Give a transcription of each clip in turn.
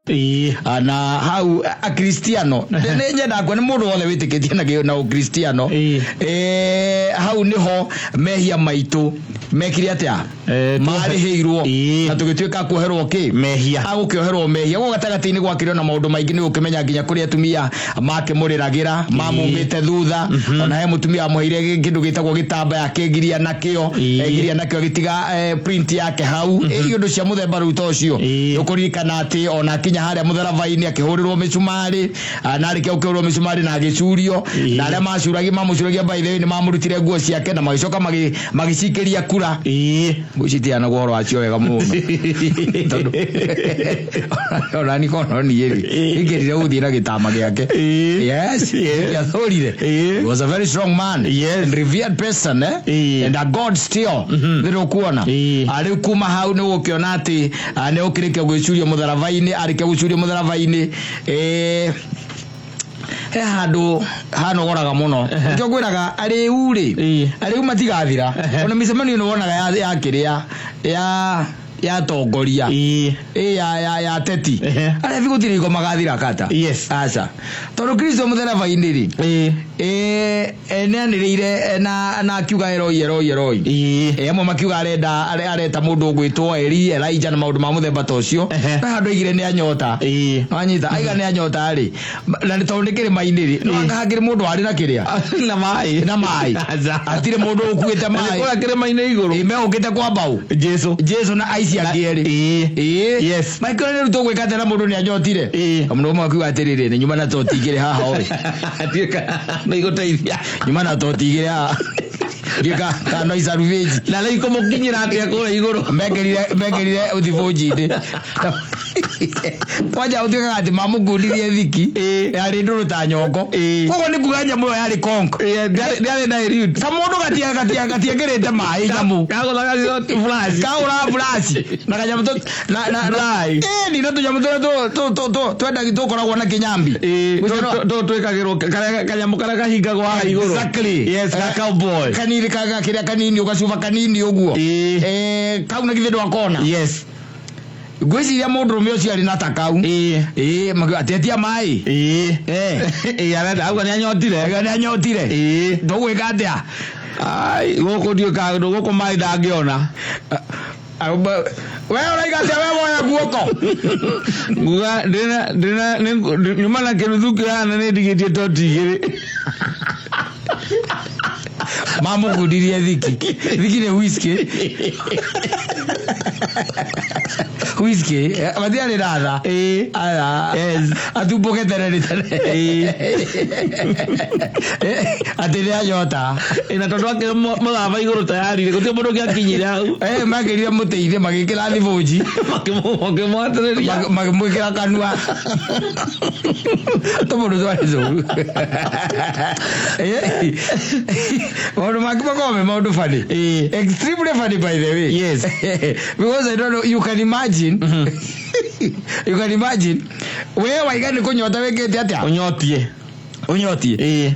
na hau a Cristiano ndenye na kwa mundu wothe witikitie na Cristiano hau niho mehia maitu mekire atia mari heirwo na tugituika kuherwo mehia agukioherwo mehia go gatagati-ini gwakirwo na maundu maingi ni ukimenya nginya kuri atumia make muriragira mamumite thutha ona he mutumia amuheire kindu gitagwo gitamba yake ngiria nakio gitiga print yake hau indu cia muthemba ru tocio ukurikana ati ona kinya haria mutharava-ini akihurirwo micumari na arike ukirwo micumari na agicurio na aria macuragi mamucuragia by the way ni mamurutire nguo ciake na magicoka magicikiria kura bucitia na goro acio wega muno tondu ona ni kono ni yeri ingirire uthie na gitama giake yes ya thorire he was a very strong man and revered person and a god still ndiro kuona ari kuma hau ni ukiona ati ni ukirike gwicurio mutharava-ini arike gucurio mutharava-ini handu hanogoraga muno ndio gwiraga ari uri ari matigathira ona micemanio no wonaga ya kiria ya tongoria ya teti ari vigutiri go magathira kata acha tondu Kristo mutharava-ini ri nenirire na kiuga eroi amwe makiuga areta mundu gwitwo Elijah na maundu ma muthemba tocio handu igire ni anyota wanyita aiga ni anyota ri na ni tondu kiri maini ri no angahagire mundu ari na kiria na mai atire mundu ukuite mai ko kiri maini iguru ime ukite kwa bau Jesu na aici angieri yes Michael ni tugwikate na mundu ni anyotire mundu makiuga atirire ni nyuma na totigire haha oi atieka no igoteithia nyuma na totigire haha gika kano isaruveji na lei como kinyira atia kura iguru megerire uthibojinde kwaja utika ati mamugundirie thiki yari nduru ta nyongo kogo ni kuganya muyo yari konko yari na iriut samundu gatia gerete mai nyamu kagola flash na kanya mto na rai ni ndo nyamu to twenda gitokoragwo na kinyambi to twikagirwo kanya mukara kahinga gwa iguru exactly yes ka cowboy kanini kaga kiria kanini ugacuba kanini uguo kau na githindo akona yes gwiciria mundu rume ucio ari na takau atetia mai arenda auga ni anyotire ndugwika atia ai goko dio ka goko mai ndangiona wewe uraigatia wewe moya guoko nguga ndina nyuma na kiruthuki hana ni ndigitie totigire mamu gudirie thiki ni whiskey abadiale dada yes atupoke tere atele ayota ina tondu ake mulava iguru tayari gutie mundu giakinyire hau magirire muteithie magikira thiboji makimwatereria magimwikira kanua tomundu twari zuru or maundu funny extremely funny by the way yes because I don't know you can imagine wewe waigani kunyota wekete atia unyotie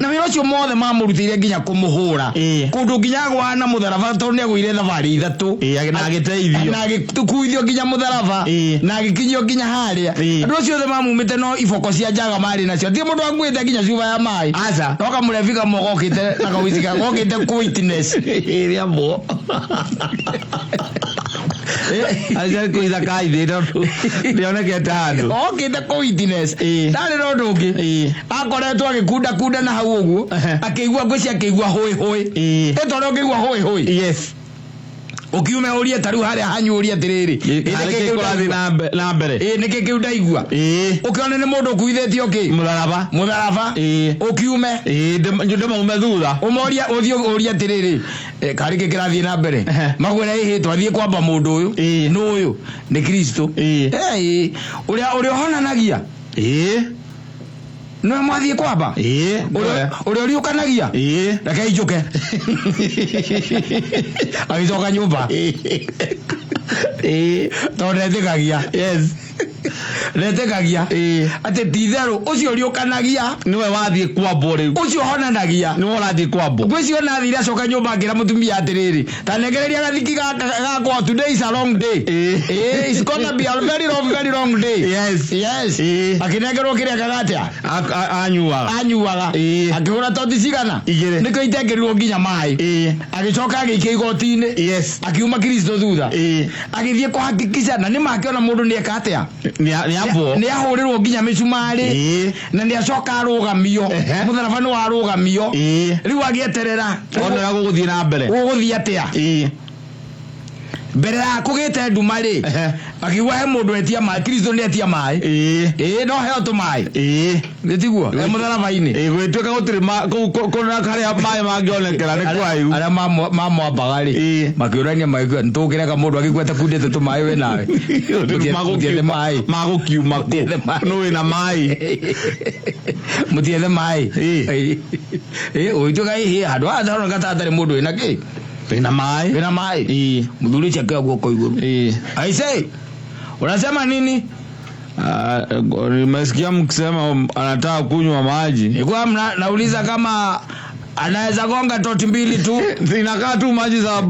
na wira ucio mothe mamurutire nginya kumuhura kundu nginya gwana mutharava tondu ni agwire thabari ithatu na agiteithio na agitukuithio nginya mutharava na agikinyio nginya haria andu acio the mamumite no iboko cia njaga mari nacio ti mundu angwite nginya cuba ya mai aca no kamurevika mogokite na kawicika gokite witness iria mo aja kuiza kaide ndo nioneke tano okite ko witness ndari ro ndungi akoretwo agikunda na hau uguo akigua ngweci akigua hoi etoro ngigua hoi yes ukiume uria taru haria hanyuria tiriri nike kurathi na mbere nike kiunda igua ukiona ni mundu kuithetio mutharava ukiume ndema umethutha umoria uthio uria tiriri karike kirathi na mbere magwera hihi twathie kwamba mundu uyu nuyu ni Kristo uria honanagia no mwathie kwamba uri ukanagia reke ijuke agicoka nyumba tonde thikagia yes Retekagia ate tithero ucio riukanagia niwe wathie kwambo riu ucio honanagia niwe wathie kwambo gwicio na thira coka nyumba ngira mutumia atiriri tanegereria gathiki gakwa today is a long day it's gonna be a very long day yes akinengerwo kiria gagatia anyuaga akihura toti cigana niko itengerirwo nginya mai agicoka agikia igotini akiuma Kristo thutha agithie kuhakikisha na ni makiona mundu ni ekatia ni ahurirwo nginya micumari na ni acoka arugamio mutharaba ni warugamio riu agieterera onera guguthie na mbere guguthie atia mbere ya kugite nduma ri akigwa he mundu etia mai Kristo ni etia mai no heo tu mai nitiguo mutharaba-ini gwituika gutiri kuna karia mai mangionekera ni kwaiu aria mamwambaga ri makiurania maigua ntukirega mundu agigweta kundite tu mai we nawe magukiuma no wina mai mutiethe mai uituka hihi handu atharo gatatari mundu wina ki wina mai muthuri chakea guoko iguru I say unasema nini? Nimesikia mkisema anataka kunywa maji. Nilikuwa nauliza kama anaweza gonga toti mbili tu. Zinakaa tu maji za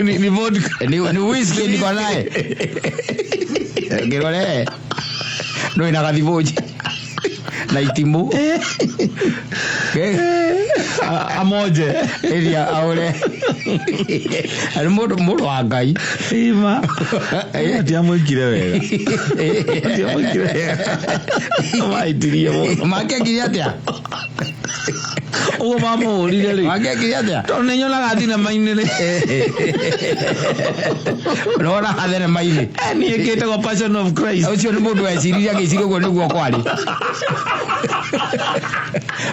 ni vodka. Ni whisky niko naye. Gerole. Ndio inakadhivoji. Na itimu. Amoje. Elia aure. Alimodo wa Ngai. Ima. Ati amwikire wega. Ati amwikire wega. Maitirie mo. Makekiria atia. Ugo mamo ri. Makekiria atia. Tone nyona gathina mainire. Rora hathene maini. Ni ekete go Passion of Christ. Ucio ni mundu weciria gicirio go niguo kwari.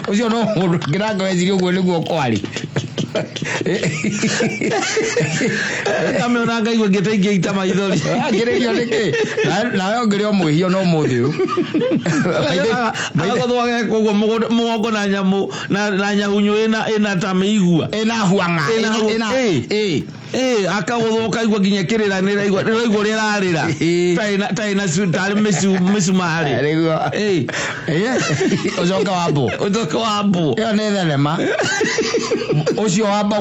Ucio no mundu ngiranga weciria go niguo kwari. Kama unanga igwe getaingia itama ithori. Agererio niki. Na wewe ngirio muhio no muthiu. Agathwa koguo mugongo na nyamu na nyahunyu ina tameigua. Ina huanga. Akagothoka igwa ginya kirira nira igwa rirarira. Taina sutari misumari. Uzoka wabo. Yo ne thenema. Ucio wamba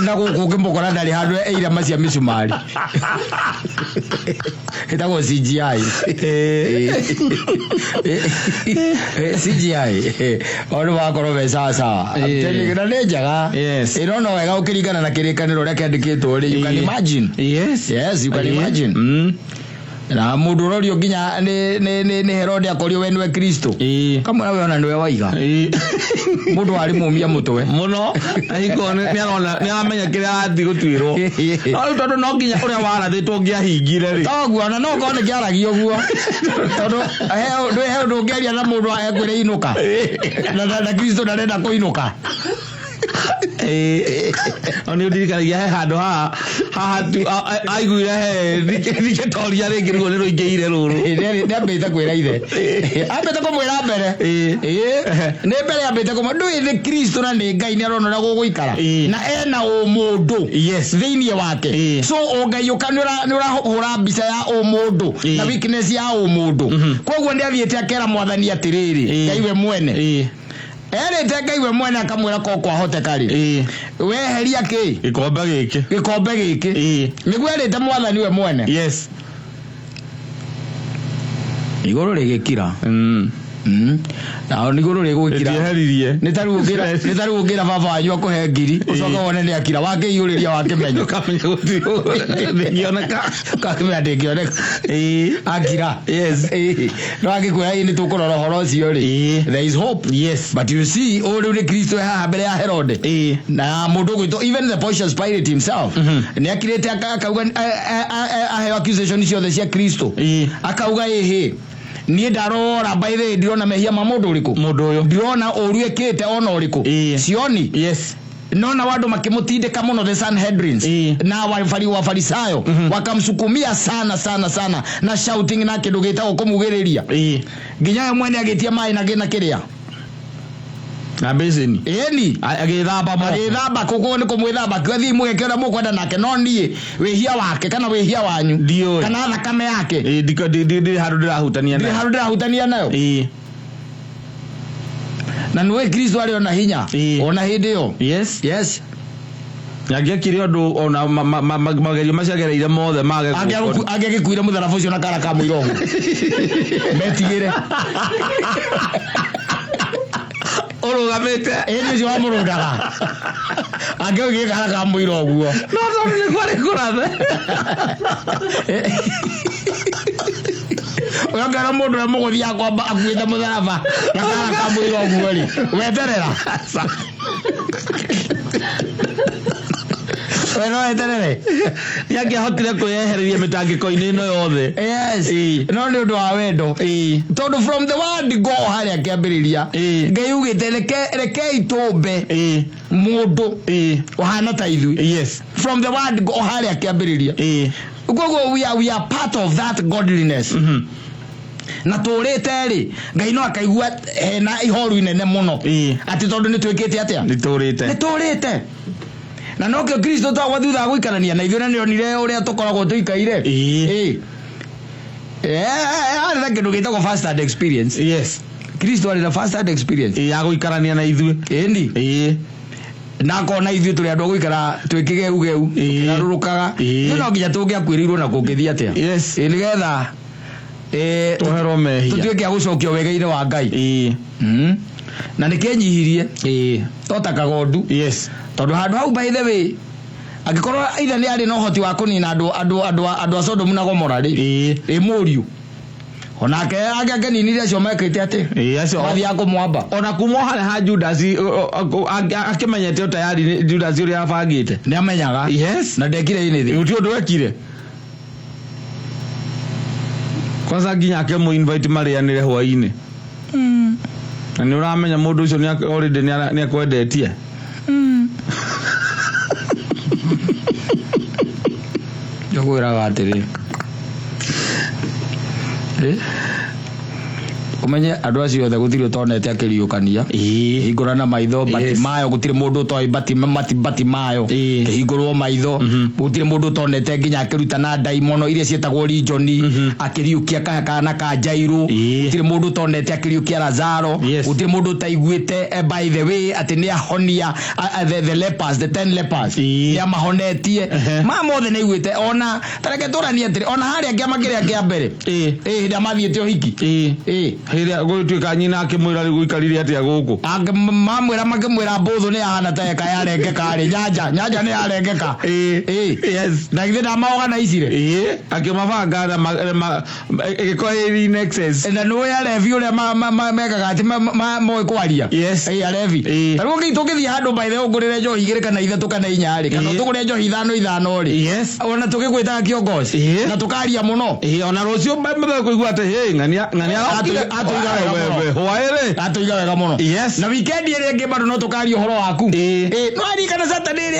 na gukimukora ndari handu eira macia misumari. Itago CGI. CGI. Ono wakoro besasa. Telingana nejaga. Irono wega ukirigana na kirikaniro reke andikitwo ri. You can imagine. Yes, you can imagine. Na mundu rorio ginya ni Herode akorio we niwe Kristo. Kama wewe ona niwe waiga. Mundu ari mumia mutwe. Muno. Aiko ni arona ni amenya kiria athi gutwirwo. No tondu no ginya uria warathitwo ngiahingire ri. Toguo na no kone kiaragio guo. Tondu he ndu ngeria na mundu ekwire inuka. Na Kristo ndarenda kuinuka. Oni udirikanagia he handu ha tu aiguire he ndiketoria ringi rugo ni ruingiire ruru ni ambite kwira ithe ambite kumwira mbere ni mbere ambite kumwira ndu ithe Kristo na ni Ngai ni arona guguikara na ena umundu thiini wake so ongaiuka ni urahura mbica ya umundu na weakness ya umundu koguo ndi athiete akera mwathani atiriri Ngai we mwene Ngai we mwene akamwira ko kwahoteka ri weheria ki gikombe giki niguo erite mwathani we mwene igoro rigikira na nigoro rigukira nitarugira baba wanyu akuhe ngiri ucoka wone ni akira wake iyuriria wake menyo kamenya ngioneka kamenya ndingioneka akira no agikuya ini tukurora horo ucio ri there is hope but you see all the Kristo ha mbere ya Herode na mundu gwito even the Pontius Pilate himself ni akirete akauga aheo accusation ciothe cia Kristo akauga ni ndarora by the way ndirona mehia ma mundu uriku mundu uyu ndirona uruekete ona uriku sioni nona wadu makimutindika muno the Sanhedrins na wafarisayo wakamsukumia sana na shouting na kindu gitagwo kumugiriria nginya mwene agitia mai na gina kiria na basin eni agithamba kuko ni kumwithamba kwathi mugekera mukwenda nake no nie wehia wake kana wehia wanyu ndio kana thakame yake ndi harudira nayo na niwe Kristo ali ona hinya ona hindi yo yes yagia kirio ndo ona magerio maciagereire mothe agikuira mutharabu ucio na kara ka muirongo metigire urugamite ene cio amurudaga ageugie kara ka muirongo no ni kwari kurathe Oyagara mundu na muguthia kwamba akuite mutharaba na kara ka muirongo ri weterera Weno eterere yake hotire kuyehereria mitangiko-ini no yothe no ni undu wa wendo tondu from the word go haria kiambiriria Ngai ugite reke itumbe mundu uhana ta ithui from the word go haria kiambiriria gogo we are part of that godliness na turite ri Ngai no akaigua hena ihoru inene muno ati tondu ni twikite atia ni turite na no ke Kristo to wathutha guikarania na ithuĩ na nĩonire ũrĩa tũkoragwo tũikaire arĩ kĩndũ gĩtagwo first hand experience Kristo arĩ na first hand experience ya guikarania na ithuĩ ĩni na kona ithuĩ tũrĩ andũ guikara twĩkĩgeu tũrarũrũkaga no nginya tũngĩakwĩrĩirwo na kũngĩthia atia nĩgetha tũherwo mehia tũtuĩke gũcokio wega-inĩ wa Ngai na nĩkĩnyihirie totaka gondu tondu handu hau by the way agikorwo ithe ni ari no hoti wa kunina andu a Sodom na Gomora ri muriu onake agenini acio mekite ati acio mathi akumwamba ona kumoha ha Judas akimenyete tayari Judas uri abangite ni amenyaga na ndekire ini thi uti undu wekire kwanza nginya akemu invite marianire hwaini na ni uramenya mundu ucio ni already ni akwendetie Jogoira atiri umenye andu acio othe gutiri utonete akiriukania hingurana maitho bati mayo gutiri mundu toi bati mayo hingurwo maitho gutiri mundu utonete nginya akirutana daimono iria cietagwo regioni akiriukia kana ka Jairu gutiri mundu utonete akiriukia Lazaro gutiri mundu utaiguite by the way ati ni ahonia the lepers the 10 lepers ya mahonetie mothe ni iguite ona tareke turania atiri ona haria ngiamakiria kia mbere ndia mathiete ohiki hiria gwituika nyina akimwira guikarire atia guku mamwira makimwira mbuthu ni ahana ta eka yarengeka ri nyanja ni yarengeka na ithe na maoga icire akimabanga na gikoiri nexus na no ya levi ule mekaga ati moe kwaria alevi taruo ngitukithi handu by the ugurire njohi igire kana ithe tukana inya ri kana tugure njohi ithano ri ona tukigwita kiongozi na tukaria muno ona rucio mbembe kuigua ati ngania atuiga wega muno na weekend ile ngi bado no tukari uhoro waku no ari kana Saturday ile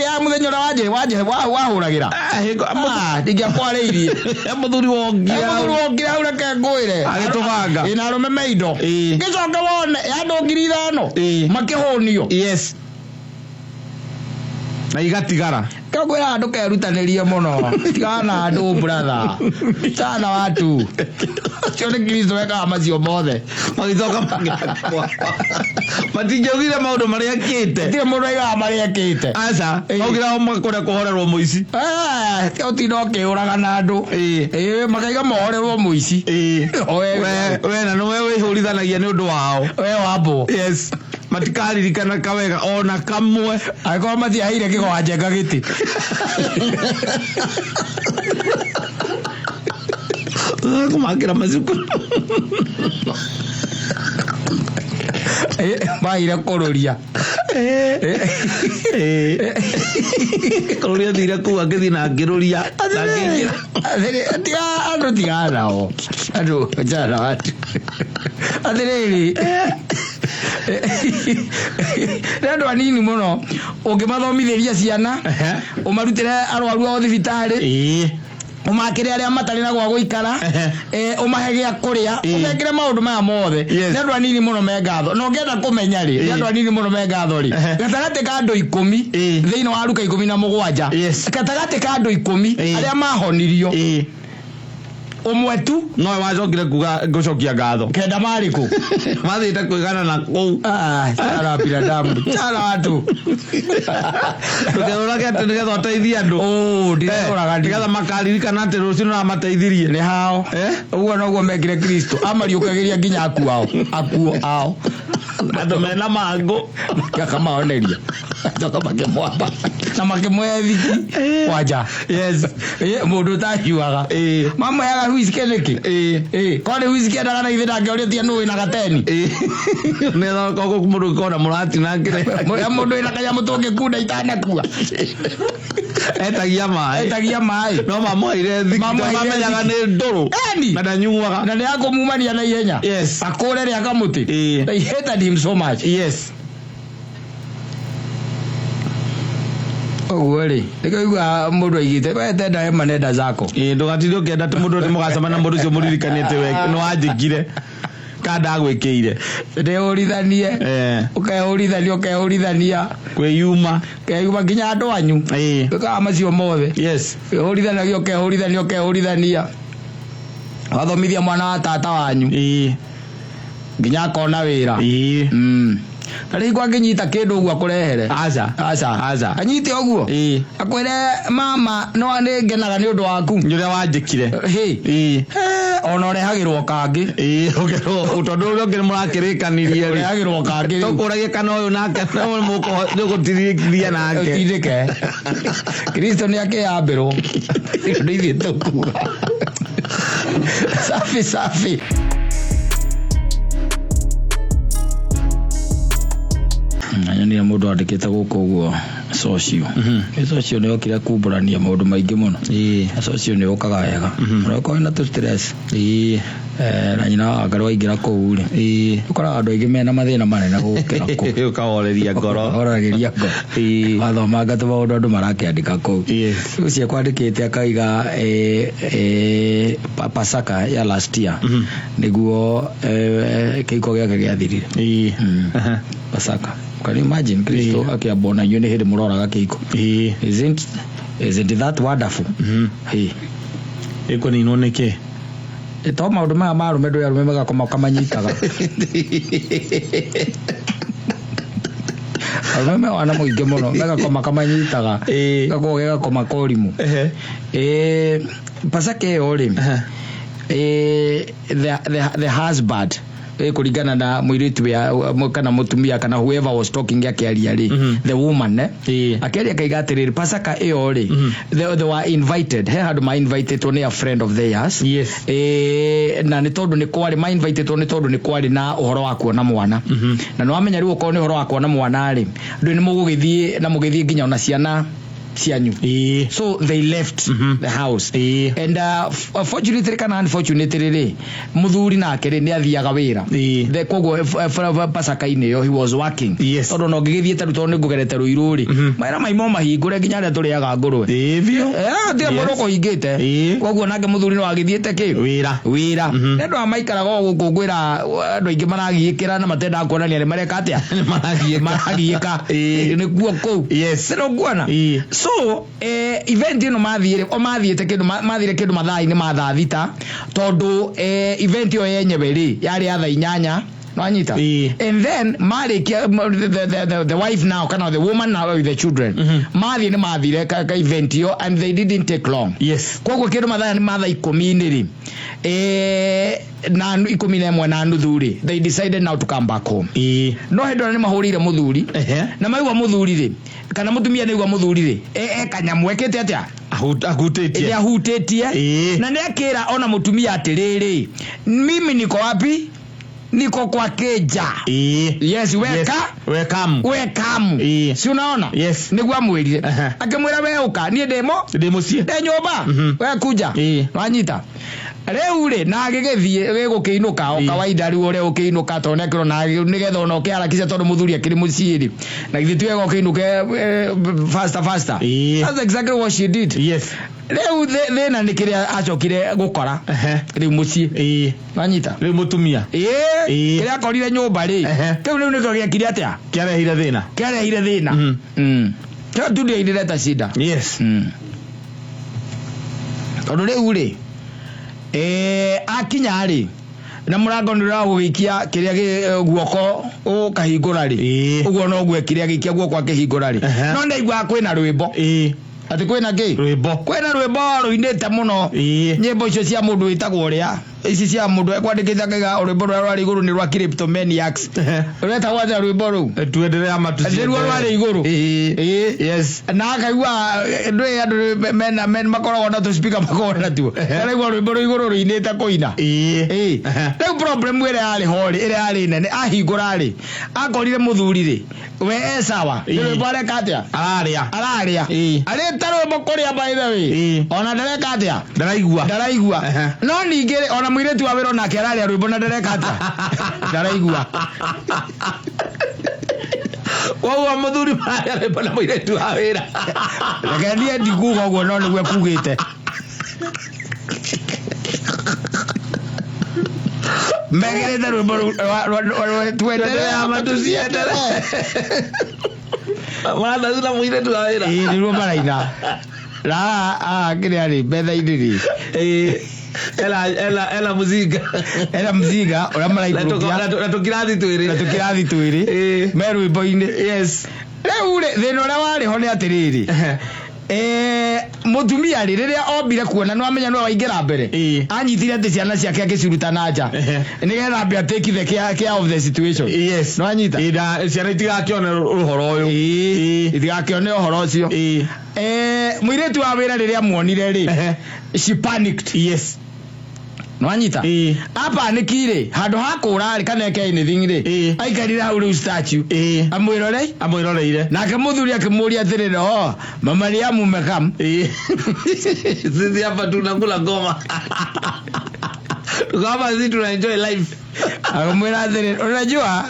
ya muthenya wahuragira ndigia kwareirie muthuri wongira ureke ngwire agitubanga ina rume meindo gicoke wone ya ndo 5,000 makihonio na igatigara kagwira andu kerutanirie muno tigana andu brother sana watu chone Kristo weka macio mothe magitoka magakwa matinjogire maundu maria akite tire mundu aiga maria akite aca ogira omwe kure kuhorerwo muici utino kiuraga na andu makaiga mohorerwo muici we na no we wihurithanagia ni undu wao we wambo matikaririkana kawega ona kamwe agiko mathiaire kigwanja giti kumakira mazukuru maire kururia kururia thira ku agithi na ngiruria andu tiganao andu jana watu athiriri ndio anini muno ungimathomithiria ciana umarutire arwaru a thibitari umakire aria matari na gwa guikara umahege akuria umekire maundu maya mothe ni andu anini muno mengatho no ngenda kumenya ri ni andu anini muno mengatho ri gatagate ka andu 10 thiini wa Luka 17 gatagate ka andu 10 aria mahonirio umwe tu no wacokire kuga gucokia ngatho kenda mariku mathite kuigana na kou cara binadamu cara watu tukethora ke tugetha uteithia andu ndiraga ndigetha makaririkana ati rucio na mateithirie ni hao uguo noguo mekire Kristo amariukagiria nginya akuo ao andu mena mango yakamaoneria toka makemwapa na makemwethiki waja mundu tahiwaga mama yaga huiskeneki kone huiskenda na ithira ngeoretia no ina gateni netho koko mundu kona murati na ngire mundu ina kaya mutoke kuda itanakua etagia mai no mamoire thikama menyaga ni nduru na ndanyuaga na ni akomumania na ihenya akore ri akamuti they hated him so much Wari, ndikaigua mundu aigite wete ndae manenda zako ndugatithio kenda tu mundu nimugacama na mundu cio muririkanite we no anjikire kada gwikire ndeurithanie ukeurithania kwiyuma nginya andu anyu ka macio mothe ukeurithania wathomithia mwana wa tata wanyu nginya akona wira Tari kwa nginyita kindu uguo akurehere aca anyite uguo akwire mama no anengenaga ni undu waku njuria wanjikire ona urehagirwo kangi utondu uria ungi murakirikanirie urehagirwo kangi tukuragie kana uyu nake no muko nigutirithia nake utindike Kristo ni akiambirwo ndithie tukuga safi ni mundu andikite guko uguo socio socio ni okire kumburania maundu maingi muno socio ni okaga wega urako ina tu stress na nyina wagarwa ingira kuu ri ukora andu aingi mena mathina manene gukira kuu ukaoreria ngoro wathoma ngatu maundu andu marakiandika kuu ucio kwandikite akaiga Pasaka ya last year niguo kiko giake giathirire Pasaka. Can you imagine Kristo akiabona yone hede muroraga kiko isn't that wonderful iko ni noneke eto maundu maya marume ndu yarume magakoma kamanyitaga arume wana muingi muno magakoma kamanyitaga gakogega koma korimu Pasaka ori the husband kuringana na Muiritu ya kana Mutumia kana whoever was talking akiaria ri the woman akiaria kaiga atiriri Pasaka iyo ri they were invited had my invited on a friend of theirs na ni tondu ni kwari my invited on tondu ni kwari na uhoro wa kuona mwana na no amenya ri uko ni uhoro wa kuona mwana ri ndu ni mugugithie na mugithie nginya ona ciana cianyu so they left the house and fortunately kana unfortunately muthuri nake ri ni athiaga wira the kogo Pasaka ine yo he was working tondu no ngigithie taru tondu ngugerete ruiruri maira maimo mahingure nginya ria turiaga ngurwe ndio moroko hingite kogo nake muthuri no agithiete ki wira ndu amaikaraga guku ngwira andu aingi maragiikira na matenda kuonania ni mareka atia maragiika ni kuo kou no kuona so event ino mathiete kindu mathai ni mathaa thita tondu event yo yenyewe ri yari atha 8 no anyita and then marikia the wife now kana the woman now with the children ni mathire ka event yo and they didn't take long koguo kindu mathaa ni mathaa 10 ri na 11 na nuthuri they decided now to come back home no hendo ni mahurire muthuri na maigwa muthuri ri kana mutumia naigwa muthuri ri kanyamwekete atia ahutĩtie na nĩakĩra ona mutumia atiriri mimi niko wapi niko kwa keja yes welcome si unaona niguo amwirire akimwira we uka nie ndimo cie nde nyumba we kuja wanyita Reure na agigethie gigukiinuka o kawaida ri ore ukiinuka to nekro na nigetha ono kiarakisha tondu muthuri akiri muciiri na githitu ego kiinuke faster. That's exactly what she did. Yes. Reu thina nikiria acokire gukora riu mucii wanyita riu mutumia kiria korire nyumba ri kiu riu nikio giakire atia kiarehire thina kiu ndio indireta shida. Yes. Tondu riu ri akinya ri na murango ndira gugikia kiria guoko ukahingura ri uguo no gwekire gikia guoko akihingura ri no ndaigua kwina rwimbo ati kwina ki rwimbo ruinite muno nyimbo icio cia mundu witagwo ria ici cia mundu ekwandikithaga rwimbo rwa iguru ni rwa Cryptomaniacs ureta waza rwimbo ru tuendelea matusi rwa iguru yes na akaigua ndwe andu men makoragwo na tu speaker makoragwo tu araigua rwimbo ru iguru ruinite kuina rĩu problem ire ari hori ire ari nene ahingura ri akorire muthuri ri we sawa rwimbo areka atia araria areta rwimbo kuria by the way ona ndareka atia ndaraigua no ningĩ ona muiritu wa wira nake araria rwimbo na ndareka atia ndaraigua wao muthuri mararia rwimbo na muiritu wa wira rekendie ndikuga uguo no niguo kugite Megere rwimbo tuendelea matusi endelea mwana zuna muiritu wa wira niguo maraina la kile ali betha idiri ela muziga ora maraikuru na tukirathi twiri meru iboine yes rĩu thĩna ũrĩa warĩ ho nĩ atĩrĩrĩ mutumia riria ombire kuona no amenya no waingĩra mbere anyitire atĩ ciana ciake akĩciruta na nja nigetha ambe take the care of the situation. Yes, no anyita ciana itigakione ũhoro ũyũ itigakione ũhoro ũcio muiritu wa wĩra riria muonire ri she panicked. Yes, no anyita apa nikire handu hakura ri kana ke anything ri aikarire hau ri statue amwiroreire nake muthuri akimuria atirire mama ria mumekam sisi hapa tunakula ngoma kama sisi tuna enjoy life. Akamwira atirire unajua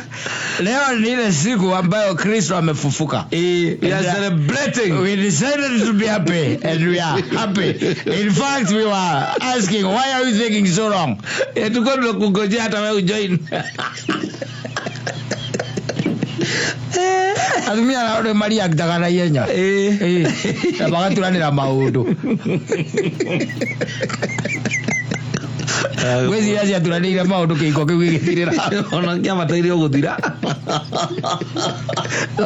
leo ni ile siku ambayo Kristo amefufuka. We are celebrating. We decided to be happy and we are happy. In fact, we were asking, why are you thinking so wrong? Tuko tunakungojea hata wewe join. Atumia na ore Maria akitaka yenya. Abagaturanira maundu. Wezi yazi aturanira maundu kiko kigithirira. Ona kia mataire uguthira.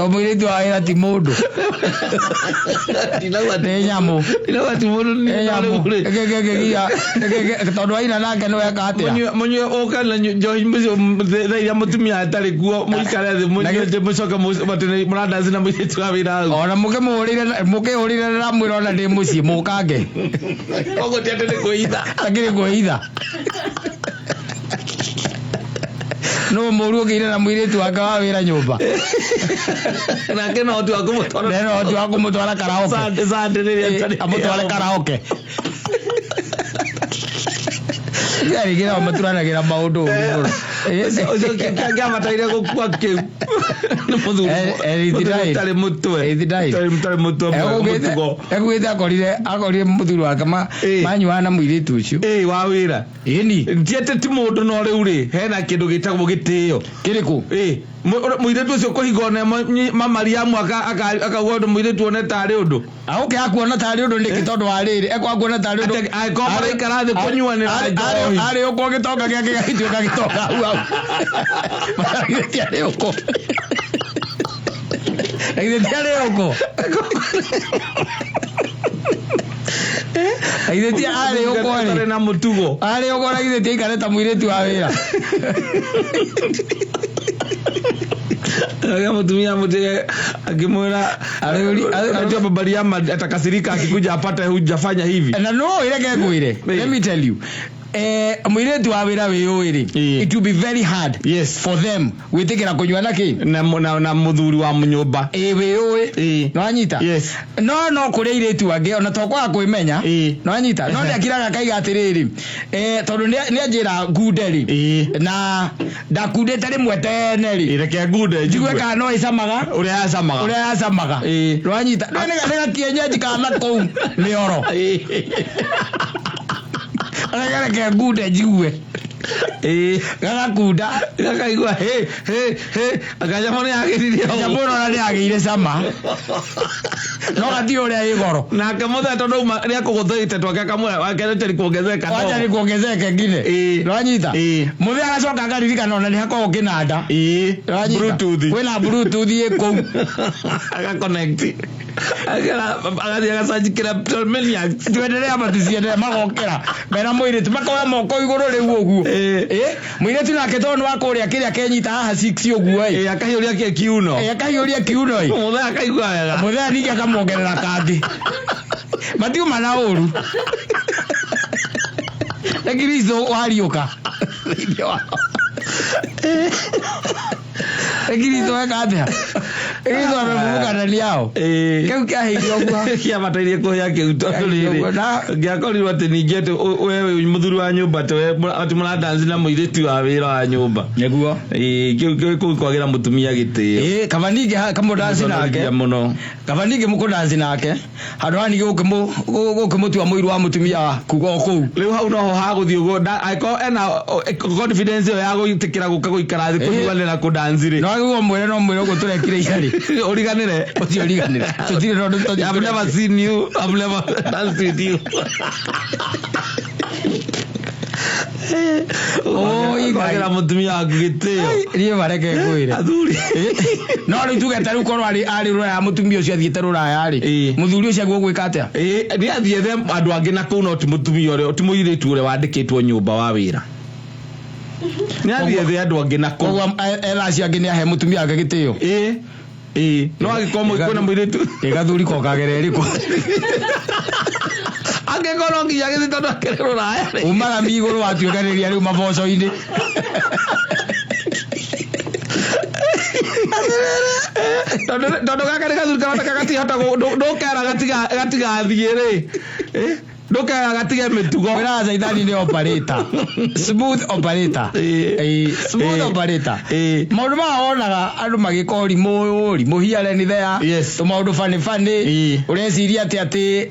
Muiritu aira ti mundu. Nyamu. Ti mundu ni nyamu. Tondu aina nake no eka atia. Munyo okana join mucio mutumia atari kuo muikare thi munyo mucoka matene muranda zina muiritu wa wira. Ona mukihurire na mwira ona ndi muci mukange. Kogo ti atene kuitha. Akiri kuitha. No muru ngire na muiritu wake wa wira nyumba nake no tu akumutwara karaoke sande riria amutwara karaoke yari gira maturanagira maundu ozo kanga mataire gukua kiu tari mutwe egwita akorire muthuri wake manyua na muiritu ucio wa wira ini ndiete ti mundu no riu ri hena kindu gitagwo gitio kiriku muiritu ucio kuhigona mamariamu akagwa undu muiritu one tari undu auke akuona tari undu ndiki tondu wa riri akuona tari undu akobara ikarathi kunyuanira ari uko gitonga giake gagituika gitonga hau tiari uko tiari uko aitheti ari uko na mutugo ari uko na aitheti ikareta muiritu wa wira Aga mutumia mute akimwona anajua babari ama atakasirika akikuja apata hujafanya hivi na no ile ngekuire let me tell you Muiritu wa Wira wiyuiri it will be very hard for them witikira kunywa naki na muthuri wa munyumba wiyui no anyita no kuri iritu wange ona tokwa kwimenya no anyita no ni akiraga kaiga atiriri tondu ni anjira ngunderi na ndakundete rimwe teneri reke ngunde njigwe kana no icamaga uria yacamaga no anyita no ni kienyeji kana kou ni oro reke ngunde njigwe gakunda gakaigua akajamo ni agiririe jabono na ni agire sama no gatio ria igoro na kamothe tondu ri akuguthuite twake kamwe wakenete ri kuongezeka wacha ri kuongezeka ngine no anyita muthi agacoka ngaririka no ni hakorwo kinanda bluetooth kwina bluetooth iko aga connect agathia gacajikira million tuendelea matuciendelea magokera mena Muiritu makoya moko iguru riu oguo Muiritu nake tondu wa kuria kiria kenyita haha 6 oguo akahiuria kiuno akahiuria kiuno muthe akaigua wega muthe ningi akamongerera kandi matiuma na uru Ekirizo wariuka Ekirizo wekathia Ekirizo amevuka ndani yao keu kia hiyo gwa kia batairie kuhia kiuto riri ngiakorirwo ati ningete wewe muthuri wa nyumba te ati mura dance na Muiritu wa Wira wa nyumba neguo kiu kwagira mutumia gitio kavanige kamo dance nake muno kavanige muko dance nake handu hani gukimutua muiru wa mutumia wa kugo kou riu hau no ha guthio go aiko ena confidence ya guitikira guka guikara thi kunyuane na ku dance ri no guo mwere no mwere go turekire ihari origanire uti origanire tutire no I've never seen you, I've never danced with you. Ikwagera mutumia waku gitio rie bareke kwire athuri no ri tugeta ru korwo ari rura mutumia ucio athiete rura ari muthuri ucio agwo gwika atia ni athiete andu angi na kuno ti mutumia uri ti Muiritu uri wandikitwo nyumba wa Wira ni athiete andu angi na kuno ela cia angi ni ahe mutumia wake gitio no agikomo kwena Muiritu gathuri ko kagere riko angekoro nginya githito ndakerero raya umaga miguru watuikaniria riu maboco indi tondu gaka gathuri kana gatihota ndukera gatiga thiere ndukera gatige mitugo wira zaidani ni operator smooth operator smooth operator maundu maonaga andu magikori muri muhiare ni there to maundu funny ureciria ati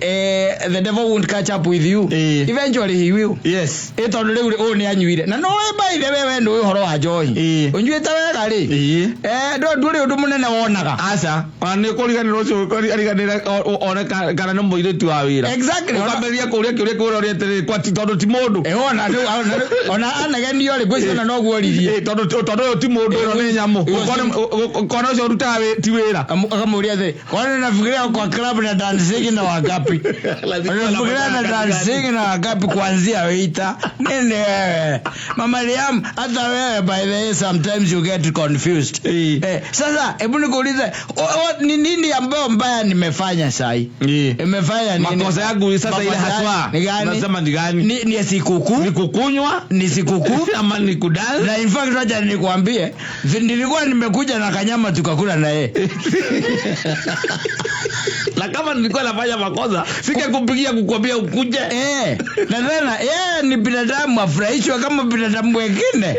the devil won't catch up with you eventually he will tondu riu ni anyuire na no by the way we ndu uhoro wa johi unyuite wega ri nduri undu munene wonaga aca ni kuriganira ucio ariganira one kana no Muiritu wa Wira exactly kuria uri tere kwa tondu ti mundu ona anagenio ri gwicana no guoririe tondu ti mundu ro ni nyamu kona ucio ruta ti Wira akamuria the kona nafikiria kwa club na dancing na wagapi nafikiria na dancing na wagapi kuanzia waita nene mama Liam hata wewe by the way sometimes you get confused sasa hebu nikuulize ni nini ambayo mbaya nimefanya sai nimefanya nini makosa yangu sasa ile haswa nasema ni gani ni sikuku ni kukunywa ni sikuku ama ni kudance na in fact wacha nikwambie nilikuwa nimekuja na kanyama tukakula na yeye na kama nilikuwa nafanya makosa singekupigia kukwambia ukuje na tena ni binadamu afurahishwe kama binadamu wengine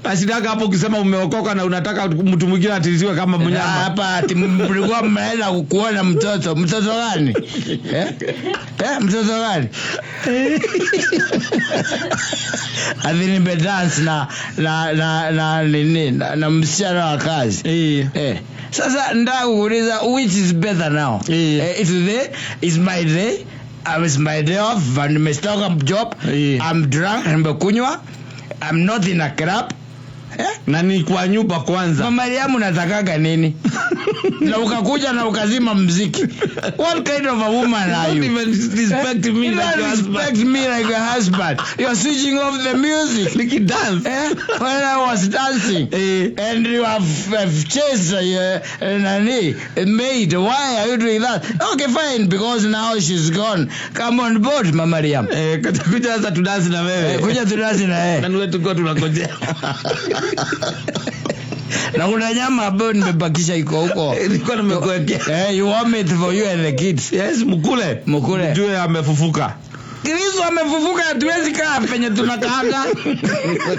ashidaka hapo ukisema umeokoka na unataka mtu mwingine atiliziwe kama mnyama hapa ati mlikuwa mnaenda kuona mtoto gani mtoto gani adhini bedance na msichana wa kazi sasa ndakuuliza which is better now is my day it's my day off and nimestaka job I'm drunk nimekunywa I'm not in a club Na ni kwa nyumba kwanza. Mama Mariamu natakaga nini? Na ukakuja na ukazima muziki. What kind of a woman are you? You don't even respect me like your husband. Respect me like a husband. You're switching off the music. Like you dance. When I was dancing. And you have chased Nani, maid. Why are you doing that? Okay, fine. Because now she's gone. Come on board, Mama Mariam. Kuja sasa tudance na wewe. Kuja tudance na wewe. Na wewe tuko tunangojea. Na kuna nyama ambayo nimebakisha iko huko. Nilikuwa nimekuwekea. You want it for you and the kids. Yes, mkule. Mjue amefufuka. Kristo amefufuka, hatuwezi kaa penye tunakaaga.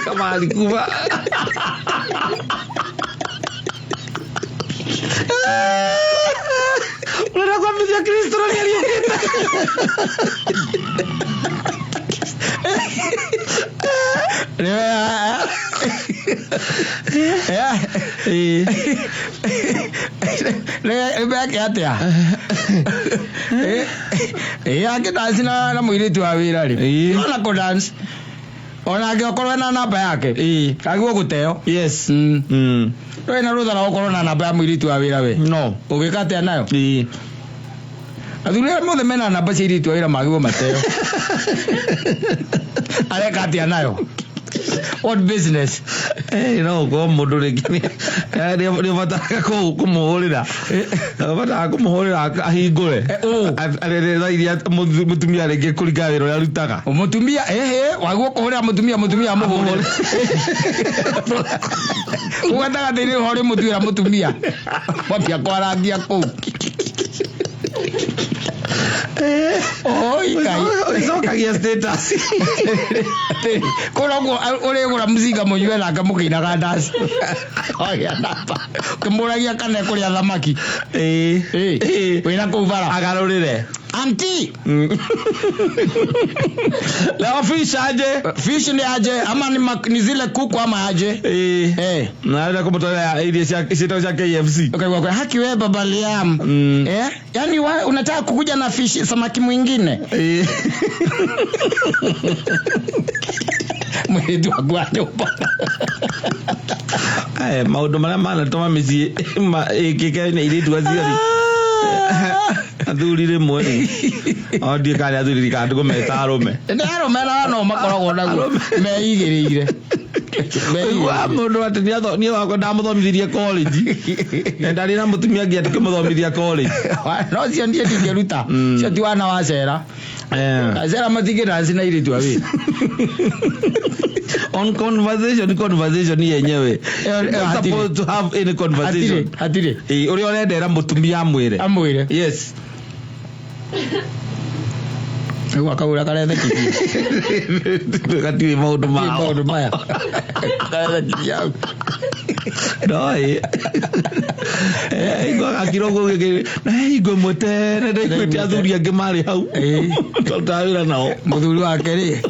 Kama alikuwa. Unataka kumjua Kristo nani aliyopita? Akidance na Muiritu wa Wira ri. Ona ko dance. Ona agikorwo na namba yake. Agwo guteo. Yes. Wewe na rutha na gukorwo na namba ya Muiritu wa Wira we. No. Ugikate nayo. Athuri mothe mena namba cia Muiritu wa Wira magwo mateo. Areka atia nayo. What business? No, go mundu ringi. Ni bataka kumuhurira. Bataka kumuhurira ahingure. Arerera iria mutumia ringi kuringa wira uria rutaga. Mutumia wagwo kuhurira mutumia amuhure. Ugataga thini hori mutuira mutumia. Wapia kwarangia kuu. Icokagia status. Korogwo urigura muzinga munywe na ngamukinaga ndasi. Oya namba. Kimuragia kana kuria thamaki. Wina kuvara. Agarurire. Auntie. Leo fish aje? Fish ni aje ama ni zile kuku ama aje? Na ile kumtolea ile sita ya KFC. Okay, kwa haki wewe baba Liam. Yaani unataka kukuja na fish samaki mwingine? Muiritu agwate upana. Maundu maria manatuma mici ikikene iritu aciari. Athuri rimwe ni odi kali athuri kandu kumeta arume. Arume no makoragwo naguo meigiriire. Wa mundu ati ni wako ndamuthomithirie college. Ndari na mutumia ngi ati kumuthomithia college. No cio ndie ndingeruta. Cio ti wana wa cera. Cera matingira na Muiritu wa Wira. On conversation yenyewe. Supposed to have any conversation. Atire. Uri orendera mutumia amwire. Yes. Wakaura karethe kiki. Kati maundu maya. Karethe kiki yao. Doi. Igo akirogo gege. Na igo motere ndekwete athuri ange mari hau. Totawira nao. Muthuri wake ri.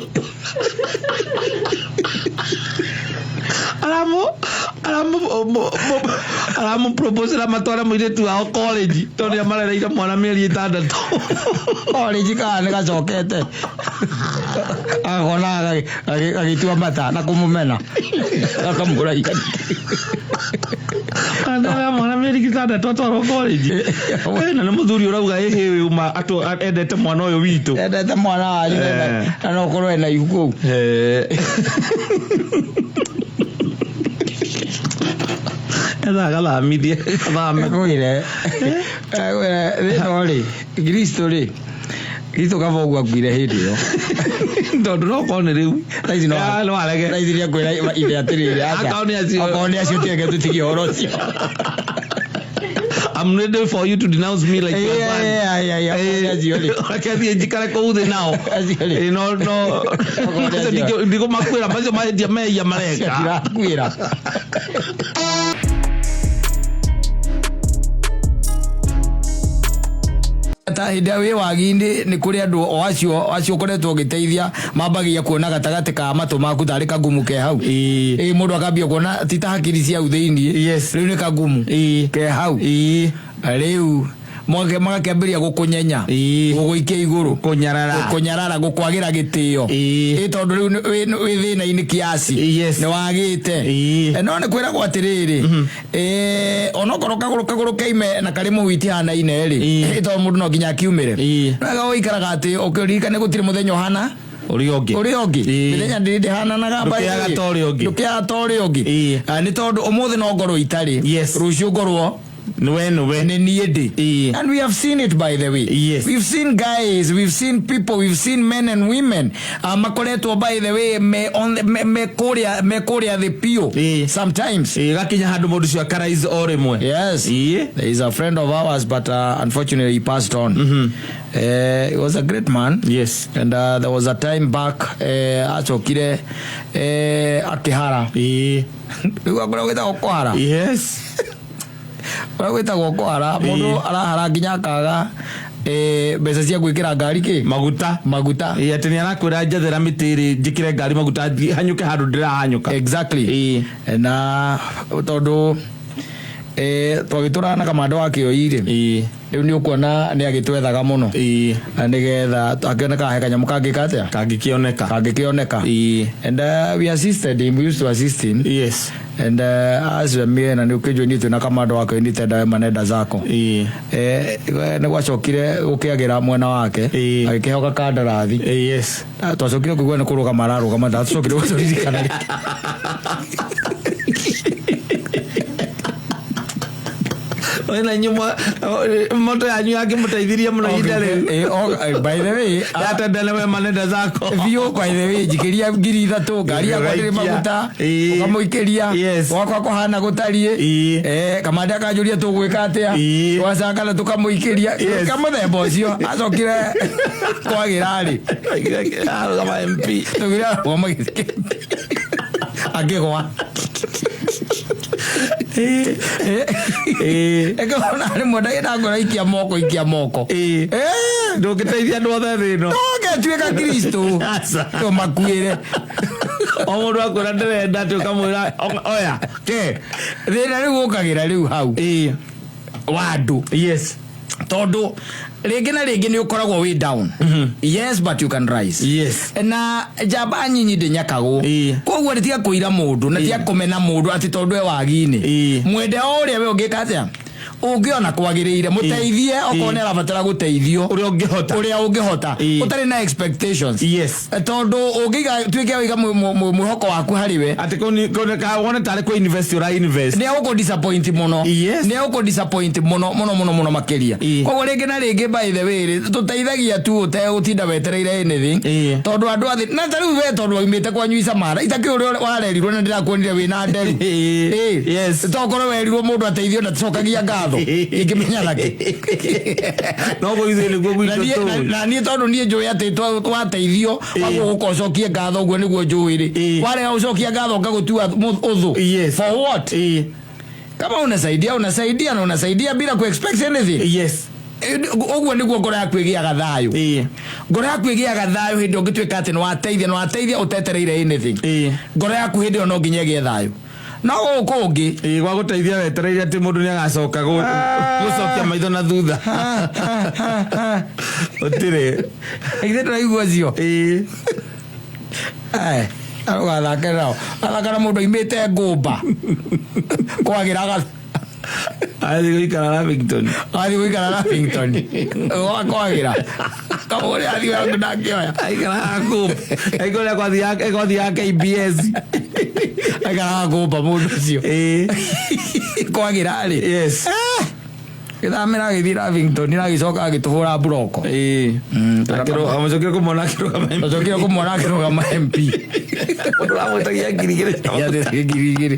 Alamu propose la matwara Muiritu wa college. Toni amarera mwana mieri 6. College kana gacokete. Agona agitua mata na kumumena. Akamugura ikani. Kana mwana mieri 6 twatwara college. Na muthuri urauga ehe uma ato endete mwana uyu witu. Endete mwana wanyu na no korwe na yuko. Ela gala media kama koire. Ori Kristo kava ogwa gwire hindi yo. Ndondo no kone riu. Raizi no arege. Raizi ria kwira ile atirire acha. Akone acio tiege tutigi horocio. I'm ready for you to denounce me like your man. Yeah. Akathi jikara ko uthe nao. No. Ndiko makwira bacio maendia meya mareka. Kwira. Ta hinda we waginde ni kuri andu o acio koretwo giteithia mambagia kuona gatagate ka matu maku tari kagumu ke hau mundu akambia kuona ti ta hakiri cia uthiini yes riu ni kagumu ke hau riu magakiambiria gukunyenya guguikia iguru kunyarara gukwagira gitio tondu riu wi thina-ini kiasi ni wagite no ni kwira gwatiriri onokorwo kaguru keime na kari muwiti hana-ine ri tondu mundu no nginya akiumire wega uikaraga ati ukiririkane gutiri muthenya uhana uri ongi mithenya ndiri hananaga ndukiaga tori ongi ni tondu umuthi no ngorwo itari rucio ngorwo and we have seen it, by the way. We've seen guys, we've seen people, we've seen men and women makoretwo, by the way, me korea the pio sometimes gakinya handu mundu cio akarais o rimwe. Yes, there is a friend of ours, but unfortunately he passed on. He was a great man. Yes, and there was a time back achokire akihara yes wagwita gokwara mundu arahara nginya akaga mbeca cia gwikira ngari ki maguta ati ni arakwira njathira mitiri njikire ngari maguta hanyuke handu ndirahanyuka. Exactly. Na tondu twagiturana kamando akioire riu ni ukuona ni agitwethaga muno nigetha akioneka he kanyamu kangikatia kangikioneka and we assisted him, we used to assist him. Yes, and as we me na ni ukijoinitwe na kamando wake ni tenda manenda zako ni gwacokire ukiagira mwena wake agikihoka kandarathi. Yes, twacokire kuigua ni kuruga mararuga matacokire guturirikana wena nyuma moto yanyu yake mutaithiria muno idale. By the way atendele we manenda zako vio, by the way jikiria 3,000 ngari ya kwandire maguta ukamuikiria wakwa kohana gutarie kamanda kajuria tugwika atia wasakala tukamuikiria kamuthemba ucio acokire kwagira ri kama MP tugira akigwa ekona ni mwana ina ngora ikia moko ndugiteithia andu othe thino ngetuika Kristo to makuire omundu akwira ndirenda tu kamwira oya ke thina riu ukagira riu hau wandu. Yes, tondu ringi na ringi ni ukoragwo way down. Yes, but you can rise. Yes, na jamba nyinyi ndinyakagwo koguo ritia kuira mundu na tia kumena mundu ati tondu e wagini mwende uria we ungika atia ungiona kwagiriire muteithie okone arabatara guteithio uria ungihota utari na expectations. Yes, tondu ungiga twike wiga muhoko waku hariwe ati ka wona tare ku invest ne uko disappoint muno. Yes, ne uko disappoint muno makiria koguo ringi na ringi, by the way, tuteithagia tu utinda wetereire anything tondu andu athi na tari we tondu imite kwanyu Isamara itaki uri warerirwo na ndirakuonire wina nderu. Yes, tokoro werirwo mundu ateithio na tsokagia ngatho ikimenya laki no go izele go gwito na ni tondu ni njui ati twateithio wago gukocokia ngatho uguo niguo njui ware ucokia ngatho ngagutua uthu. For what? Kama unasaidia bila ku expect anything. Yes, uguo niguo ngoro yaku igiaga thayu. Ngoro yaku igiaga thayu hindi ungituika ati nwateithia utetereire anything. Ngoro yaku hindi ono nginya igie thayu no ukungi gwa guteithia wetereire ati mundu ni agacoka gucokia maitho na thutha utire ithe ndiraigua cio athakana mundu imite ngumba kwagiraga athi guikara Lavington kwagira kama uri athi wangu ndakioya aikara ngumba aikora kwa thia KBS aikara ngumba mundu cio kwagira ri. Yes, kithamira githi Lavington iragicoka agituhura broko amacokire kumona akirugama MP uramwetagia ngirigiri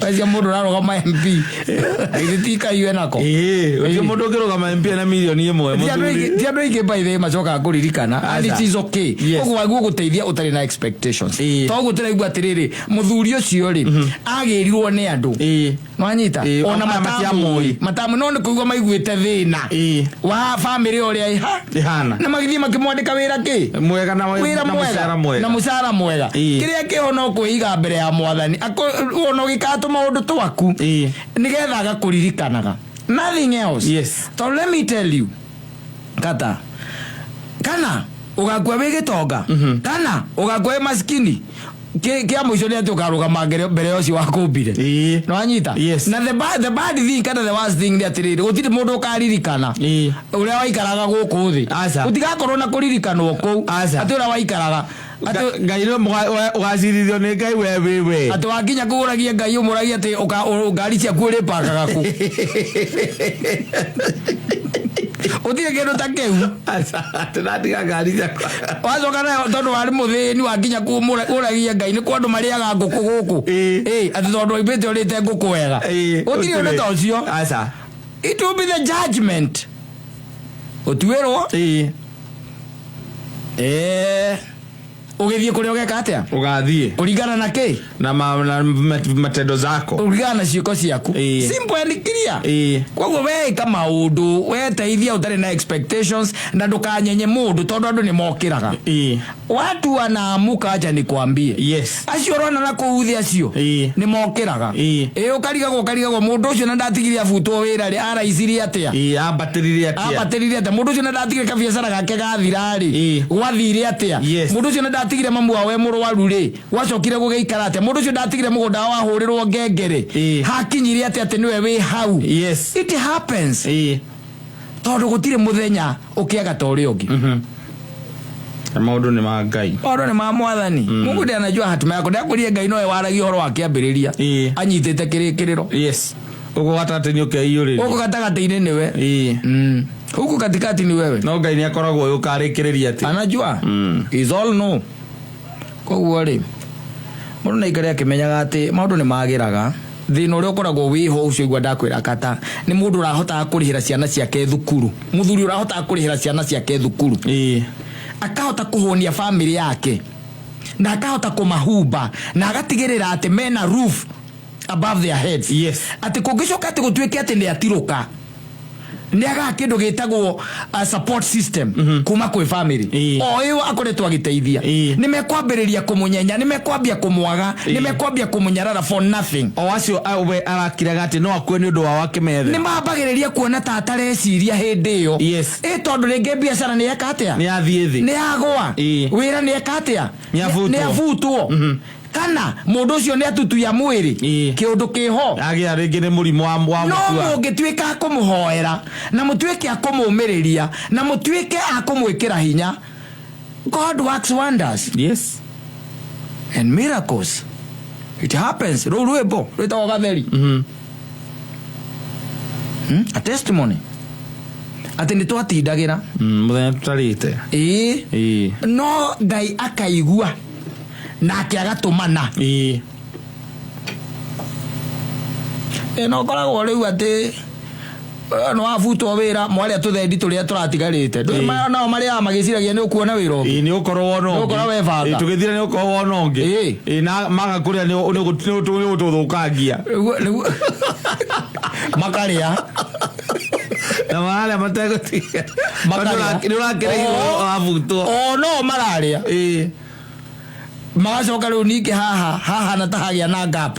basi mundu ararugama MP itika iwe nako ucio mundu ukirugama MP na milioni imwe ti andu aingi by the macoka kuririkana and it is okay. Koguo waguo guteithia utari na expectations toguo turaigua atiriri muthuri ucio ri agirirwo ni andu nwanyita ona matamu no ni kuigua maiguite thina wa family uria ihana na magithie makimwandika wira ki mwega na mushara mwega kiria kihono kuiga mbere ya mwathani ono gikatu maundu twaku nigetha agakuririkanaga Nothing else. Yes. So let me tell you, Kata, kana ugakua begetonga, kana ugakua maskini. Kia mwisho ni ati ukaruga mbere yoci wakumbire. No anyita. Yes. Na the bad thing kana the worst thing ni atiriri gutire mundu ukaririkana. Uria waikaraga guku thi. Utigakorwo na kuririkanwo kou. Ati uria waikaraga. Ngai no ugacirithio ni Ngai we. Ati wakinya kuguragia Ngai umuragia ati ngari cia kwire pakaga ku. Utire kendo takeu. Tunatiga ngari ciakwa. Wacoka nayo tondu wari muthini wakinya kumuragia Ngai ni kwandu mariaga nguku guku. Ati tondu ibete urite nguku wega. Utire ndo tocio. It will be the judgment. Otuero. Ugithie kuri ogeka atia? Ugathie. Kuringana na ke? Na matendo zako. Kuringana na ciiko ciaku. Simple and clear. Kwaguo we kama undu we teithia utari na expectations na ndukanyenye mundu tondu andu ni mokiraga. Watu wanaamuka acha nikwambie. Yes. Acio rona na kuuthia acio. Ni mokiraga. Ukariga mundu ucio na ndatigiria futwo wira ri araiciria atia? Abatiriria atia? Mundu ucio na ndatigiria kabiacara gake gathira ri. Gwathire atia? Mundu ucio na ndatigire mamu wawe murwaru ri wacokire gugeikara atia? Mundu ucio ndatigire mugonda wa hurirwo ngengere hakinyire atia ati niwe wi hau? It happens. Tondu gutire muthenya ukiaga tori ungi. Maundu ni ma Ngai. Maundu ni ma Mwathani. Mungu ndiye anajua hatima yako. Ndakuria Ngai nowe waragia horo wakiambiriria. Anyitite kirikiriro. Uko gatagati-ini ukeiyurira. Uko gatagati-ini niwe. Huku katikati ni wewe. No Ngai ni akoragwo ukarikireria ati. Anajua. Is all no. Koguo ri mundu na ikare akimenyaga ati maundu ni magiraga. Thina uria ukoragwo wiho ucio igwa ndakwira Kata ni mundu urahota kurihira ciana ciake thukuru. Muthuri urahota kurihira ciana ciake thukuru. Akahota kuhonia family yake. Na akahota kumahumba na agatigirira ati mena roof above their heads. Ati kungicoka ati gutwike ati ni atiruka. Niaga kindu gitagwo support system kuma kwi family. Oyo akoretwo agiteithia. Nimekwambiriria kumunyenya, nimekwambia kumwaga, nimekwambia kumunyarara for nothing. O acio we arakiraga ati no akwe ni undu wa wake methe. Nimambagiriria kuona ta atareciria hindi iyo. Tondu ringi biacara ni eka atia? Ni athie thi. Ni agwa. Wira ni eka atia? Ni avutwo. Kana mundu ucio ni atutu ya mwiri kiundu kiho agia ringi ni murimo wa mutua. No mungituika kumuhoera na mutuike akumumiriria na mutuike akumwikira hinya. God works wonders. And miracles. It happens. Rwebo rwita gatheri. A testimony. Ati ni twatindagira muthenya tutarite. No Ngai akaigua na akiagatumana. No koragwo riu ati no avutwo wira mwaria tuthendi turia turatigarite no maria magiciragia ni ukuona wira ungi ni ukorwo wona ungi ukora we baba tugithira ni ukorwo wona ungi na maga kuria ni ututhukangia makaria na maria mategotiga makaria ni urakereirwo avutwo no mararia magacoka riu ningi haha na tahagia na gap.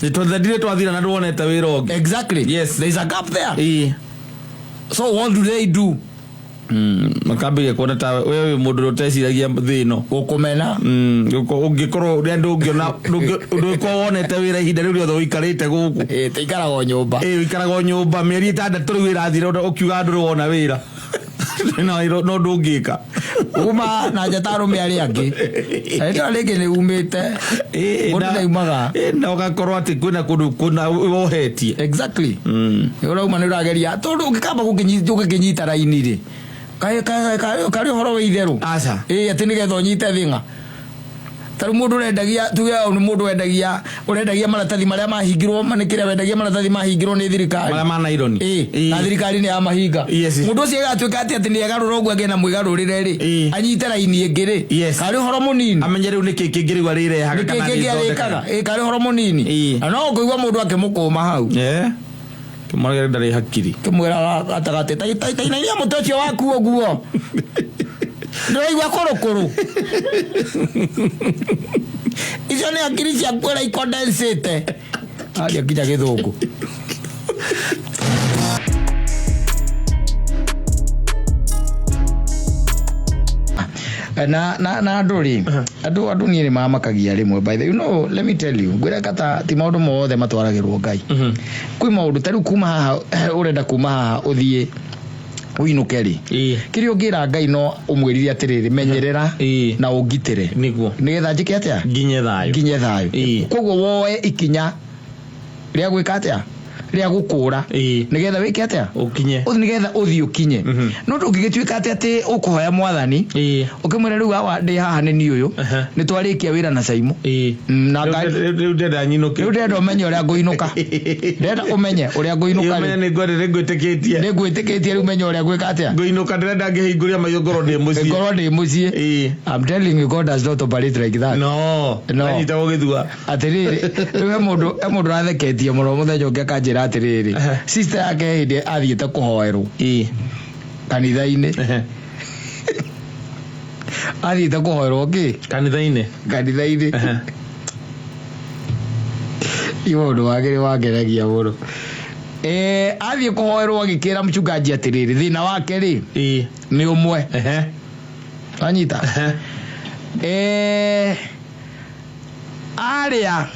Nitwathire twathira na ndwonete wira ungi. Exactly. There is a gap there. So what do they do? Makabiria kuona ta wewe mundu roteciragia thino ukumena ungikorwo ria ndungiona ndukwo wonete wira ihinda riu riothe uikarite guku tikarago nyumba uikarago nyumba mieri 6 riu wira thira ukiuga ndu wona wira no ndungika uma na jataru miari angi ndio lege ni umite na imaga na ugakorwo ati kwina kundu kuna wohetie. Exactly. Ura uma ni urageria tondu ungikamba gukinyita raini ri kari horo we itheru ati ni getho nyite thinga taru mundu rendagia tuge ni mundu urendagia maratathi maria mahingirwo manikire wendagia maratathi mahingirwo ni thirikari maria ma naironi na thirikari ni ya mahinga mundu ucio gatwika ati ni egarura uguo agena mwigarurire ri anyite raini ingiri kari horo munini amenye riu niki kingirigwa rire haga kana ni thondekaga kari horo munini no kuigwa mundu akimukuma hau kimwagera ndari hakiri kimwera atagate taitaina mutocio waku oguo ndoigwa korokoro icio ni akiri cia kwera ikondensete aria kinya githungu na ndori andu ni mamakagia rimwe by the you know let me tell you gwira kata ti maundu mothe matwaragirwo Ngai kwi maundu tari kuma haha urenda kuma haha uthie uinukeri kiri ungira Ngai no umwirire atiriri menyerera na ugitire niguo nigetha njike atia nginye thayo koguo woe ikinya ria gwika atia ria gukura nigetha wike atia ukinye nigetha uthie ukinye no ndungigituika atia ati ukuhoya mwathani ukimwira riu awa ndi haha ni ni uyu ni twarikia wira na Saimo na riu ndenda nyinuke riu ndenda umenye uria nguinuka ndenda umenye uria nguinuka umenye ni ngwende ngwitikitie riu menye uria gwika atia nguinuka ndenda ngihinguria mayo ngoro ndi mucie I'm telling you God does not operate like that no anyita gugithua atiriri riu mundu ratheketie muno muthenya ungi akanjira atiriri sister yake hindi athiite kuhoerwo kanitha-ini athiite kuhoerwo ki kanitha-ini iwo ndo wageregia muno athie kuhoerwo agikira mchungaji atiriri thina wake ri ni umwe anyita aria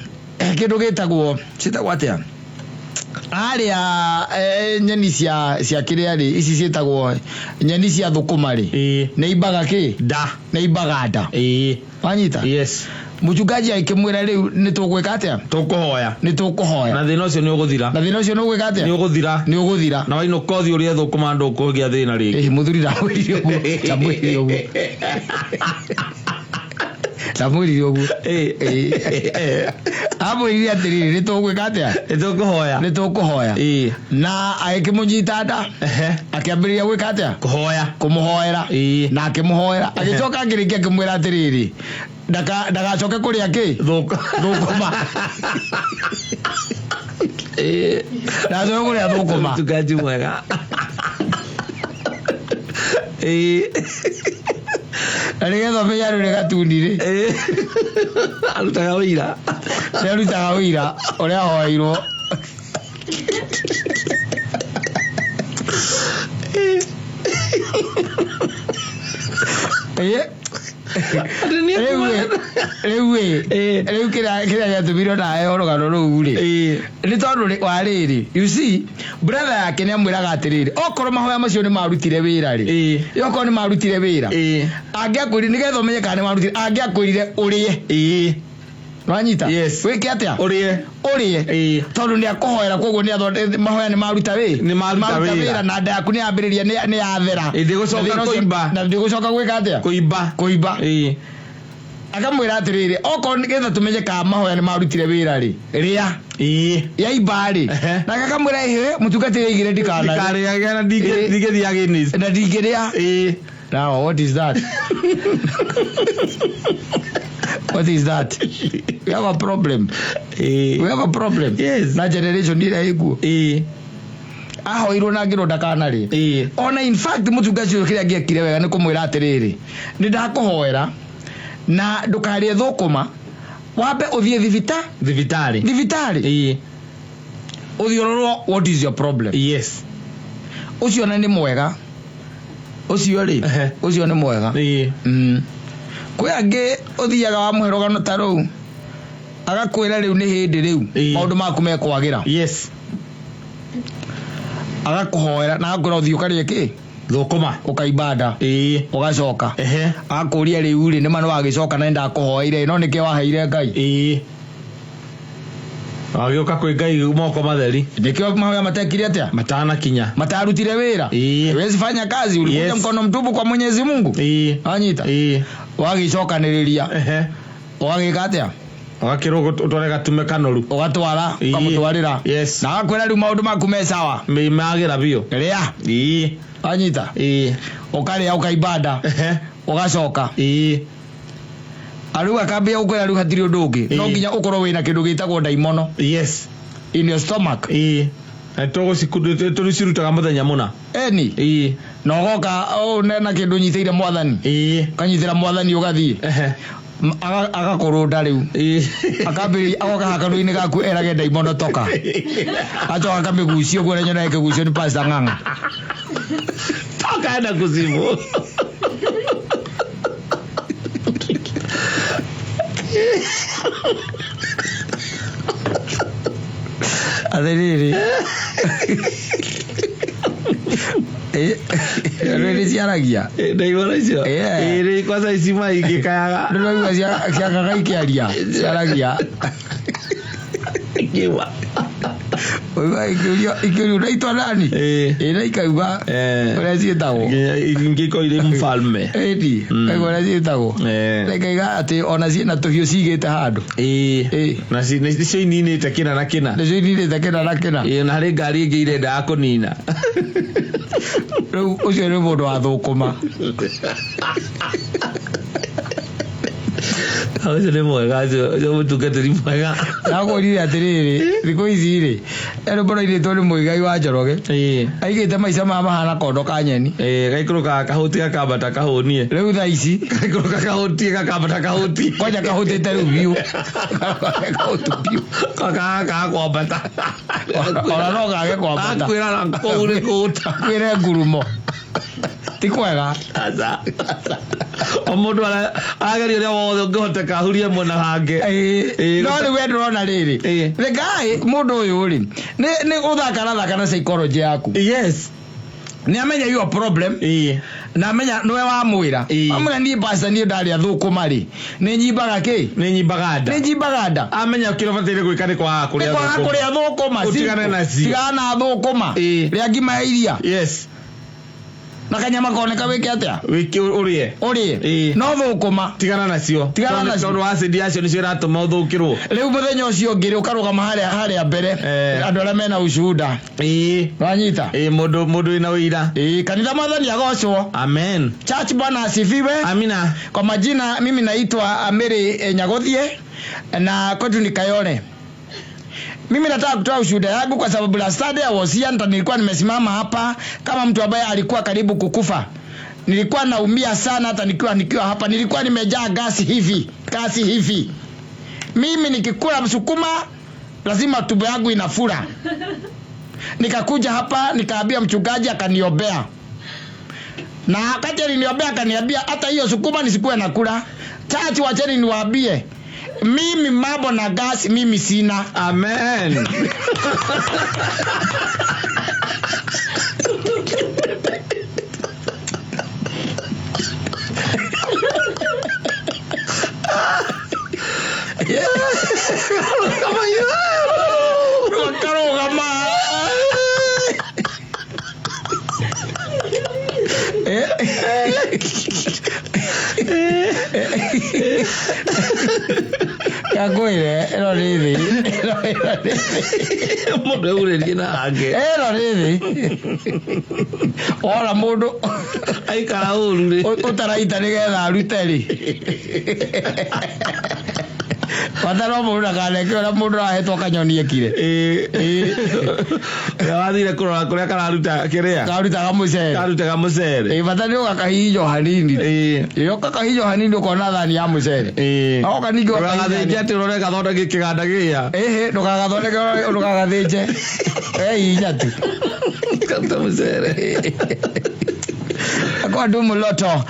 kindu gitagwo atia aria nyeni cia kiria ri ici cietagwo nyeni cia thukuma ri ne ibaga ki ne ibaga nda anyita yes muchungaji aikimwira riu ni tugwika atia tukuhoya na thina ucio ni uguthira atia ni uguthira na waino kothi uria thukuma ndu kugia thina ringi muthuri ndamwiririo uguo Samuri yogu amwirire atiriri ni tugwika atia ni tukuhoya na akimunyita nda akiambiriria gwika atia kumuhoera na akimuhoera agicoka angirikia akimwira atiriri ndagacoke kuria ki thukuma ndacoke kuria thukuma tukaji mwega nigetha menya riu ni gatundi ri arutaga wira uria hoeirwo riu kiria giatumirwo nae orogano ruu ri ni tondu wa riri you see brother yake ni amwiraga atiriri okorwo mahoya macio ni marutire wira ri okorwo ni marutire wira angiakwirire nigetha umenye kana ni marutire angiakwirire urie Wanyita wiki atia urie tondu ni akuhoera koguo ni athonde mahoya ni maruta wira na nda yaku ni ambiriria ni yathera ndigucoka kuimba na ndigucoka gwika atia kuimba akamwira atiriri okorwo nigetha tumenye ka mahoya ni marutire wira ri ria yaimba ri na akamwira mutungatire igire ndikana na ndigethia against na ndigiria now what is that What is that? We have a problem. Yes. Na generation ni raiguo. Ahoirwo na ngiro ndakana ri. Ona in fact mutungaci uyu kiria ngiekire wega ni kumwira atiriri. Ni ndakuhoera na ndukarie thukuma. Wambe uthie thibitari. Uthiororwo what is your problem? Yes. Ucio na ni mwega. Ucio ni mwega. Kwe angi uthiaga wa muherogano ta ru agakwira riu ni hindi riu maundu maku mekwagira agakuhoera na agura uthio karie ki thukuma ukaibada ugacoka agakuria riu ri ni mano wagicoka na nda kuhoire no niki waheire Ngai agioka kwi Ngai moko matheri nikio mahoya matekire atia matana kinya matarutire wira wezi fanya kazi ulikuja mkono mtupu kwa Mwenyezi Mungu anyita wagicokaniriria wagika atia wagakirwo utwarega tume kanoru ugatwara ukamutwarira na akwira riu maundu maku me sawa magira bio ria anyita ukaria ukaibada ugacoka aru akambia ukwira riu hatiri undu ungi no nginya ukorwo wina kindu gitagwo daimono in your stomach togo sirutaga muthenya muna no goka na kindu nyiteire mwathani kanyitira mwathani ugathie agakorwo ndariu akambiri agoka hakaru-ini gaku erage ndaimono toka acho akamigucia uguo na nyona ikigucio ni Pastor Ng'ang'a toka na kuzimu aderiri Rere ciaragia ndaigua icio iri kwanza icima ingikayaga ndiraigua ciakaga ikiaria ciaragia kiwa ikiuria unaitwa nani ina ikauga uria ciĩtagwo ingĩkoire mfalme ĩti kaigua uria ciĩtagwo rekaiga ati ona ciĩna tũhiũ cigĩte handũ na nĩcio ininĩte kĩna na kĩna na harĩ ngari ĩngĩ irenda kũnina rĩu ũcio nĩ mũndũ wa thũkũma Hawezi ni mwega jo mutungatiri mwega nagorire atiriri thikũ ici rĩ ero bora ile tore muigai wa Njoroge aigĩte maica ma mahana kondo ka nyeni gaikũrũka kahuti gakambata kahunie rĩu thaa ici gaikũrũka kahuti gakambata kahuti kwanja kahutĩte rĩu biũ kahutu biũ kaka kwambata ona no gage kwambata akwĩra kũu nĩ kũta kwĩre ngurumo ti kwega o mũndũ ageria ũrĩa wothe ũngĩhoteka ahurie mwena hange no rĩu we ndũrona rĩrĩ regai mũndũ ũyũ rĩ nĩ ũthaka na psychology yaku yes ni amenya your problem na amenya nwe wa mwira amenya ni pastor ni ndari athukuma ri ni nyimbaga ki ni nyimbaga nda amenya kirobatire gwikane kwa kuria thukuma utigane na cio tigana thukuma ria ngima ya iria yes na kanyama koneka wiki atia wiki urie no thukuma tigana nacio tondu acid yacio nicio iratuma uthukirwo riu muthenya ucio ngiri ukarugama haria mbere andu aria mena ushuhuda wanyita mundu ina wira kanitha Mwathani agocwo amen church bwana asifiwe amina kwa majina mimi naitwa Mary Nyagothie na kwetu ni Kayole. Mimi nataka kutoa ushuhuda yangu kwa sababu last Sunday I was here, nilikuwa nimesimama hapa kama mtu ambaye alikuwa karibu kukufa. Nilikuwa naumia sana hata nikiwa hapa, nilikuwa nimejaa gasi hivi. Mimi nikikula msukuma lazima tumbo yangu inafura. Nikakuja hapa nikaambia mchungaji akaniombea. Na wakati aliniombea akaniambia hata hiyo sukuma nisikuwe nakula. Church wacheni niwaambie. Mimi mambo na gas mimi sina. Amen. Kama hiyo. Kama Kagoire ero rithi mundu urerie na hange ero rithi ora mundu aikara uru ri utaraita nigetha arute ri Wataro mundu akaneke ora mundu ahetwo kanyoni ekire wathire kurora kuria kararuta kiria karutaga mucere batari ugakahijo hanini iyo kakahijo hanini ukona thani ya mucere no kaningi ukagathĩnje ati urore gathondeke kiganda gia ndugagathondeke ndugagathĩnje inya tu kata mucere akwa ndu muloto